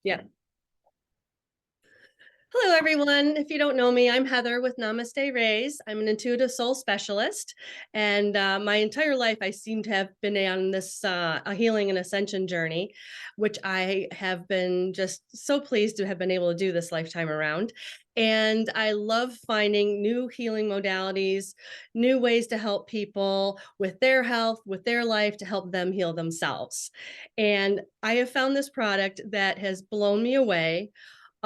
Yeah. Hello, everyone. If you don't know me, I'm Heather with Namaste Rays. I'm an intuitive soul specialist. And my entire life, I seem to have been on this a healing and ascension journey, which I have been just so pleased to have been able to do this lifetime around. And I love finding new healing modalities, new ways to help people with their health, with their life, to help them heal themselves. And I have found this product that has blown me away.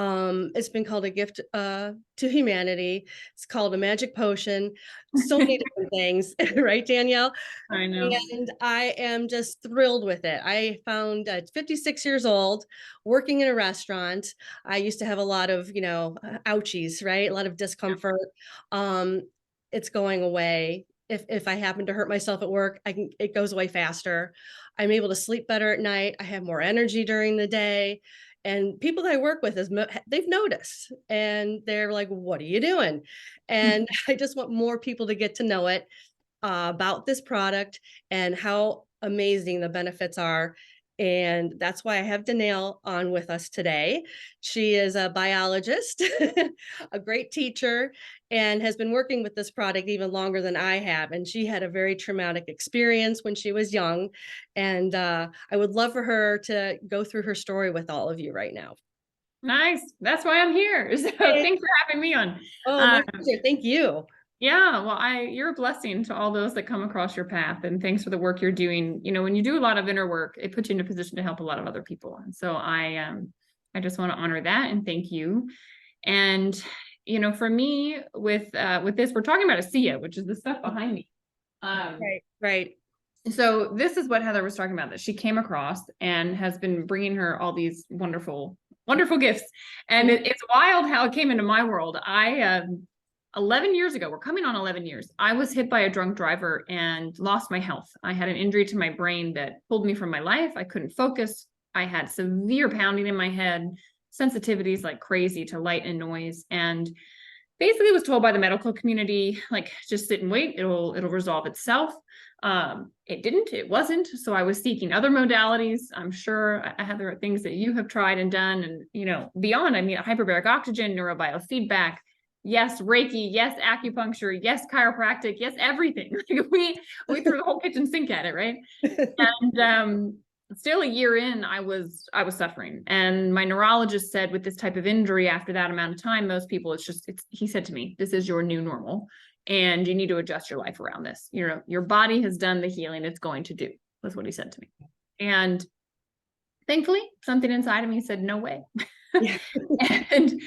It's been called a gift to humanity. It's called a magic potion. So many different things, right, Danielle? I know. And I am just thrilled with it. I found at 56 years old, working in a restaurant. I used to have a lot of, ouchies, right? A lot of discomfort. Um, it's going away. If I happen to hurt myself at work, it goes away faster. I'm able to sleep better at night. I have more energy during the day. And people that I work with they've noticed, and they're like, "What are you doing?" And I just want more people to get to know it, about this product and how amazing the benefits are. And that's why I have Danielle on with us today. She is a biologist, a great teacher, and has been working with this product even longer than I have. And she had a very traumatic experience when she was young. And I would love for her to go through her story with all of you right now. Nice. That's why I'm here. So thanks for having me on. Oh, my pleasure. Thank you. Yeah, well, you're a blessing to all those that come across your path, and thanks for the work you're doing. When you do a lot of inner work, it puts you in a position to help a lot of other people. And so I just want to honor that and thank you. And for me, with this, we're talking about ASEA, which is the stuff behind me. Right. So this is what Heather was talking about, that she came across and has been bringing her all these wonderful, wonderful gifts. And it's wild how it came into my world. 11 years ago, we're coming on 11 years, I was hit by a drunk driver and lost my health. I had an injury to my brain that pulled me from my life. I couldn't focus. I had severe pounding in my head, sensitivities like crazy to light and noise. And basically was told by the medical community, like, just sit and wait, it'll resolve itself. It didn't, it wasn't. So I was seeking other modalities. I'm sure I had there are things that you have tried and done, and beyond, hyperbaric oxygen, neurobiofeedback, yes, Reiki, yes, acupuncture, yes, chiropractic, yes, everything. we threw the whole kitchen sink at it, right? And still a year in, I was suffering. And my neurologist said, with this type of injury, after that amount of time, most people, he said to me, this is your new normal, and you need to adjust your life around this. Your body has done the healing it's going to do, was what he said to me. And thankfully, something inside of me said, no way. Yeah. And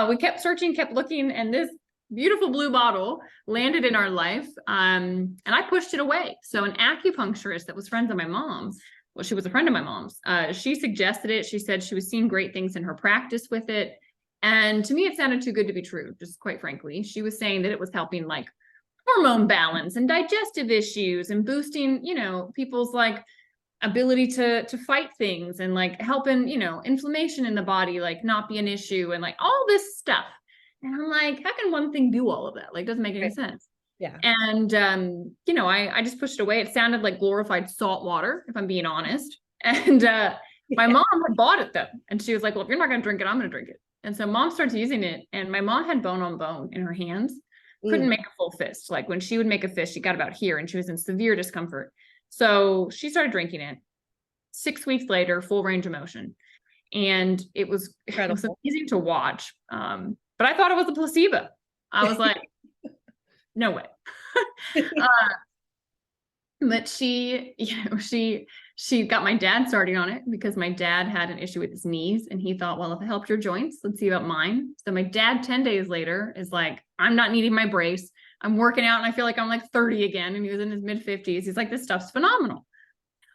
we kept searching, kept looking, and this beautiful blue bottle landed in our life. And I pushed it away. So an acupuncturist that was friends of my mom's, well, she was a friend of my mom's, she suggested it. She said she was seeing great things in her practice with it. And to me, it sounded too good to be true, just quite frankly. She was saying that it was helping like hormone balance and digestive issues and boosting, people's like ability to fight things, and like helping, inflammation in the body, like not be an issue, and like all this stuff. And I'm like, how can one thing do all of that? Like, doesn't make any sense. Yeah. And, I just pushed it away. It sounded like glorified salt water, if I'm being honest. And my mom had bought it though. And she was like, well, if you're not going to drink it, I'm going to drink it. And so mom starts using it. And my mom had bone on bone in her hands, couldn't make a full fist. Like when she would make a fist, she got about here and she was in severe discomfort. So she started drinking it. 6 weeks later, full range of motion. And it was amazing to watch. But I thought it was a placebo. I was like, no way. But she got my dad starting on it, because my dad had an issue with his knees, and he thought, well, if it helped your joints, let's see about mine. So my dad 10 days later is like, I'm not needing my brace. I'm working out and I feel like I'm like 30 again. And he was in his mid 50s. He's like, this stuff's phenomenal.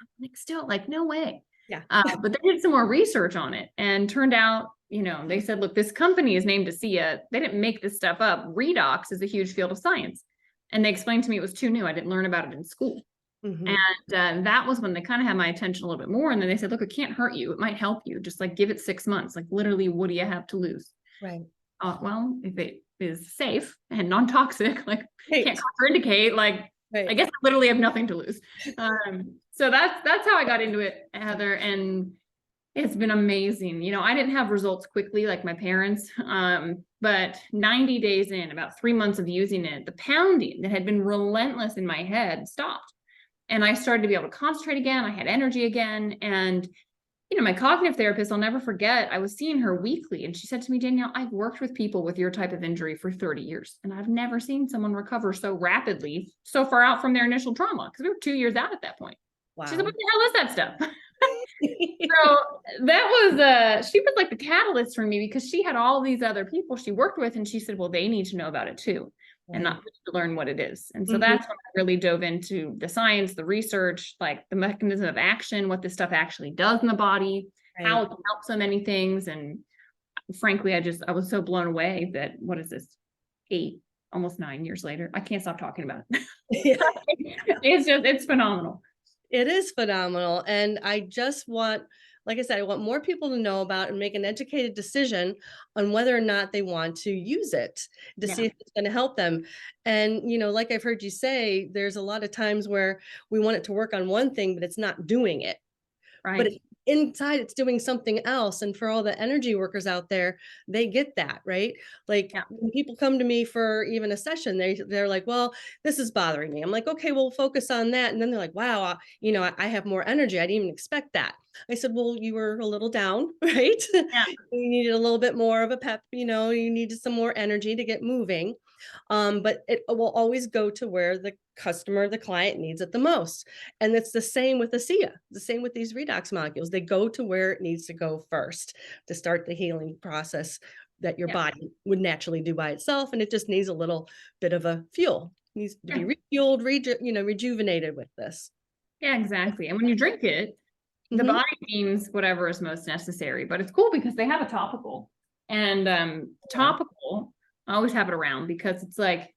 I'm like, still like, no way. Yeah. But they did some more research on it, and turned out, they said, look, this company is named ASEA. They didn't make this stuff up. Redox is a huge field of science. And they explained to me it was too new. I didn't learn about it in school. And that was when they kind of had my attention a little bit more. And then they said, look, it can't hurt you. It might help you. Just like give it 6 months. Like literally, what do you have to lose? Right. Well, if it is safe and non-toxic, like can't contraindicate, like I guess I literally have nothing to lose. So that's how I got into it, Heather. And It's been amazing. You know, I didn't have results quickly like my parents, but 90 days in, about 3 months of using it, the pounding that had been relentless in my head stopped. And I started to be able to concentrate again. I had energy again. And, you know, my cognitive therapist, I'll never forget, I was seeing her weekly. And she said to me, Danielle, I've worked with people with your type of injury for 30 years. And I've never seen someone recover so rapidly, so far out from their initial trauma. Because we were 2 years out at that point. She said, what Wow. the hell is that stuff? So that was she was like the catalyst for me, because she had all these other people she worked with, and she said, well, they need to know about it too, and Right. not just to learn what it is. And so Mhm. that's when I really dove into the science, the research, like the mechanism of action, what this stuff actually does in the body, how Right. it can help so many things. And frankly, I was so blown away that, what is this, 8, almost 9 years later, I can't stop talking about it. Yeah. It's phenomenal. It is phenomenal, and I just want, like I said, I want more people to know about and make an educated decision on whether or not they want to use it to see Yeah, if it's gonna help them. And, like I've heard you say, there's a lot of times where we want it to work on one thing, but it's not doing it. But right. inside it's doing something else, and for all the energy workers out there, they get that, right? Like, Yeah, when people come to me for even a session, they're like, "Well, this is bothering me." I'm like, "Okay, well, focus on that." And then they're like, "Wow, I have more energy. I didn't even expect that." I said, "Well, you were a little down, right? yeah, You needed a little bit more of a pep, you needed some more energy to get moving." But it will always go to where the customer, the client needs it the most. And it's the same with ASEA, the same with these redox molecules. They go to where it needs to go first to start the healing process that your yeah, body would naturally do by itself. And it just needs a little bit of a fuel. It needs to be yeah. refueled, rejuvenated with this. Yeah, exactly. And when you drink it, the Hmm. body deems whatever is most necessary. But it's cool because they have a topical. And Yeah. topical, I always have it around, because it's like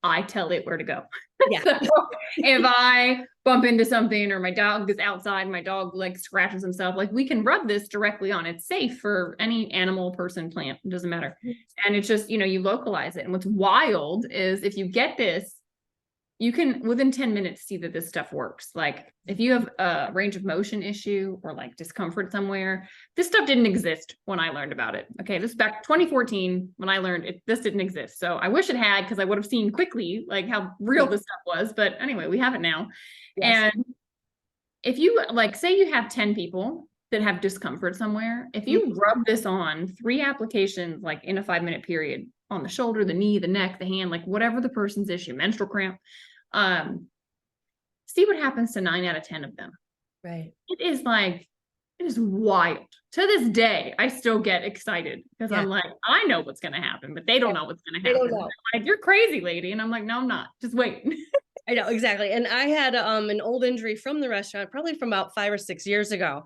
I tell it where to go. Yeah. So if I bump into something, or my dog is outside, my dog like scratches himself, like we can rub this directly on. It's safe for any animal, person, plant, it doesn't matter. And it's just, you localize it. And what's wild is, if you get this, you can within 10 minutes see that this stuff works. Like if you have a range of motion issue or like discomfort somewhere, this stuff didn't exist when I learned about it. Okay, this is back 2014 when I learned it. This didn't exist. So I wish it had, because I would have seen quickly like how real this stuff was. But anyway, we have it now. Yes. And if you like, say you have 10 people that have discomfort somewhere, if you rub this on 3 applications, like in a 5-minute period, on the shoulder, the knee, the neck, the hand, like whatever the person's issue, menstrual cramp, um, see what happens to 9 out of 10 of them. Right. It is wild. To this day, I still get excited, because Yeah. I'm like, I know what's going to happen, but they don't Yeah. know what's going to They don't happen. know. They're like, you're crazy, lady. And I'm like, no, I'm not. Just wait. I know, exactly. And I had an old injury from the restaurant, probably from about 5 or 6 years ago.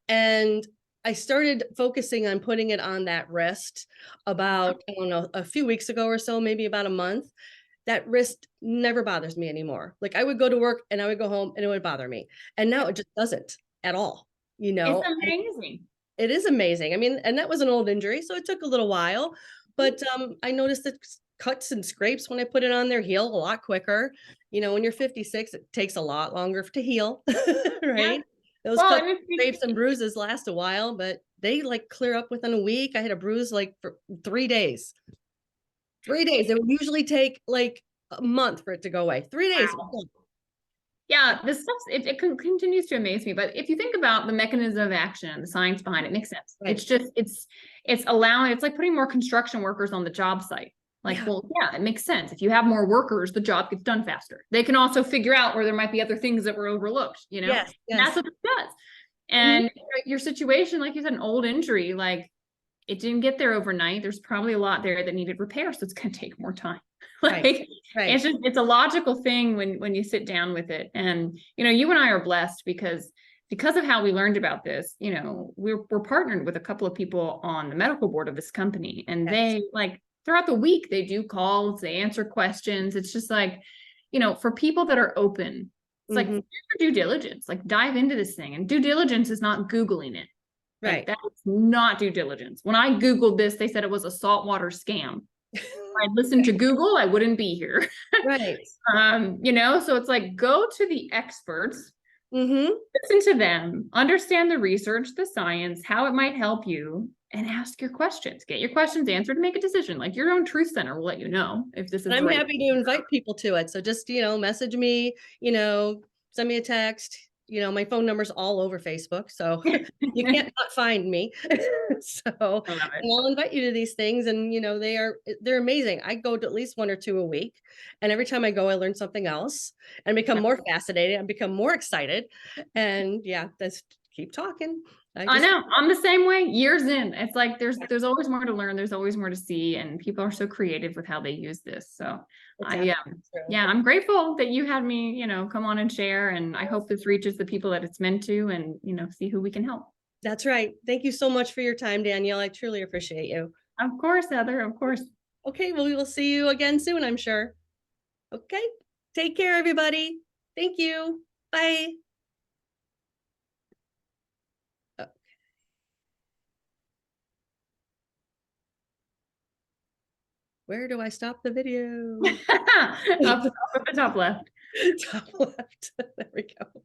And I started focusing on putting it on that wrist about, I don't know, a few weeks ago or so, maybe about a month. That wrist never bothers me anymore. Like, I would go to work and I would go home and it would bother me. And now it just doesn't at all. You It's know, amazing. it is amazing. I mean, and that was an old injury, so it took a little while, but I noticed that cuts and scrapes when I put it on there heal a lot quicker. When you're 56, it takes a lot longer to heal, Yeah. right? Those Well, cuts, and scrapes, and bruises last a while, but they like clear up within a week. I had a bruise like for 3 days. 3 days. It would usually take like a month for it to go away. 3 days. wow. Yeah, this stuff, continues to amaze me. But if you think about the mechanism of action and the science behind it, it makes sense. Right. It's just, it's allowing, it's like putting more construction workers on the job site. Like, Yeah. well, yeah, it makes sense. If you have more workers, the job gets done faster. They can also figure out where there might be other things that were overlooked, And Yes. that's Yes. what it does. Mhm. And your situation, like you said, an old injury, like it didn't get there overnight. There's probably a lot there that needed repair, so it's going to take more time. Right. Like Right. it's a logical thing when you sit down with it. And you and I are blessed, because of how we learned about this. We're partnered with a couple of people on the medical board of this company, and Yes. they, like, throughout the week they do calls, they answer questions. It's just like, for people that are open, it's like, do Mhm. your due diligence, like dive into this thing. And due diligence is not Googling it. Like, Right. that's not due diligence. When I Googled this, they said it was a saltwater scam. If I listened to Google, I wouldn't be here. Right. So it's like, go to the experts, Mhm. Listen to them, understand the research, the science, how it might help you, and ask your questions. Get your questions answered and make a decision. Like your own truth center will let you know if this And is the I'm right. happy to invite people to it. So just, message me, send me a text. My phone number's all over Facebook, so you can't not find me. So, I love it. and I'll invite you to these things, and they're amazing. I go to at least one or two a week, and every time I go, I learn something else and become more fascinated and become more excited. And yeah, let's keep talking. I I just know. I'm the same way. Years in, it's like there's always more to learn. There's always more to see, and people are so creative with how they use this. So, it's I absolutely true. yeah, I'm grateful that you had me, come on and share. And I hope this reaches the people that it's meant to, and see who we can help. That's right. Thank you so much for your time, Danielle. I truly appreciate you. Of course, Heather. Of course. Okay, well, we will see you again soon, I'm sure. Okay. Take care, everybody. Thank you. Bye. Uh, Where do I stop the video? Up at the top left. Top left. There we go.